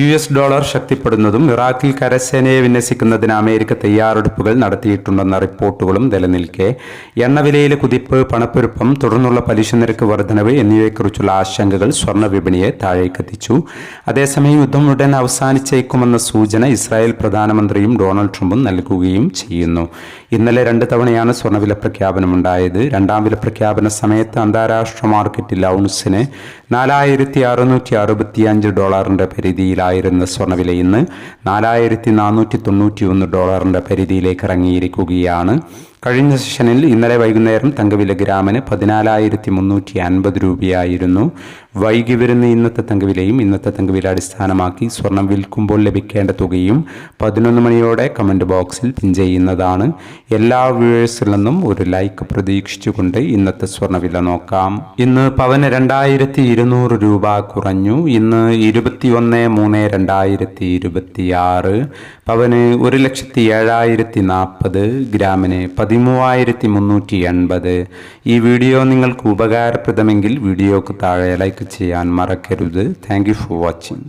US ശക്തിപ്പെടുന്നതും ഇറാഖിൽ കരസേനയെ വിന്യസിക്കുന്നതിന് America തയ്യാറെടുപ്പുകൾ നടത്തിയിട്ടുണ്ടെന്ന റിപ്പോർട്ടുകളും നിലനിൽക്കെ എണ്ണവിലയിലെ കുതിപ്പ്, പണപ്പെരുപ്പം, തുടർന്നുള്ള പലിശ നിരക്ക് വർധനവ് എന്നിവയെക്കുറിച്ചുള്ള ആശങ്കകൾ സ്വർണ്ണ വിപണിയെ താഴേക്കെത്തിച്ചു. അതേസമയം യുദ്ധം ഉടൻ അവസാനിച്ചേക്കുമെന്ന സൂചന ഇസ്രായേൽ പ്രധാനമന്ത്രിയും ഡൊണാൾഡ് ട്രംപും നൽകുകയും ചെയ്യുന്നു. ഇന്നലെ 2 തവണയാണ് സ്വർണ്ണവില പ്രഖ്യാപനമുണ്ടായത്. രണ്ടാം വില പ്രഖ്യാപന സമയത്ത് അന്താരാഷ്ട്ര മാർക്കറ്റിൽ ഔൺസിന് $4,665 പരിധിയിലായിരുന്ന സ്വർണ്ണവില ഇന്ന് $4,491 പരിധിയിലേക്ക് ഇറങ്ങിയിരിക്കുകയാണ്. കഴിഞ്ഞ സെഷനിൽ ഇന്നലെ വൈകുന്നേരം തങ്കവില ഗ്രാമിന് 14,350 രൂപയായിരുന്നു. വൈകി വരുന്ന ഇന്നത്തെ തങ്കവിലയും ഇന്നത്തെ തങ്കവില അടിസ്ഥാനമാക്കി സ്വർണം വിൽക്കുമ്പോൾ ലഭിക്കേണ്ട തുകയും 11 മണിയോടെ കമൻറ്റ് ബോക്സിൽ പിൻ ചെയ്യുന്നതാണ്. എല്ലാ വ്യൂവേഴ്സിൽ നിന്നും ഒരു ലൈക്ക് പ്രതീക്ഷിച്ചുകൊണ്ട് ഇന്നത്തെ സ്വർണ്ണവില നോക്കാം. ഇന്ന് പവന് 2,200 രൂപ കുറഞ്ഞു. ഇന്ന് 21/3/2026 പവന് 1,07,040, ഗ്രാമിന് 13,380. ഈ വീഡിയോ നിങ്ങൾക്ക് ഉപകാരപ്രദമെങ്കിൽ വീഡിയോക്ക് താഴെ ലൈക്ക് ചെയ്യാൻ മറക്കരുത്. Thank you for watching.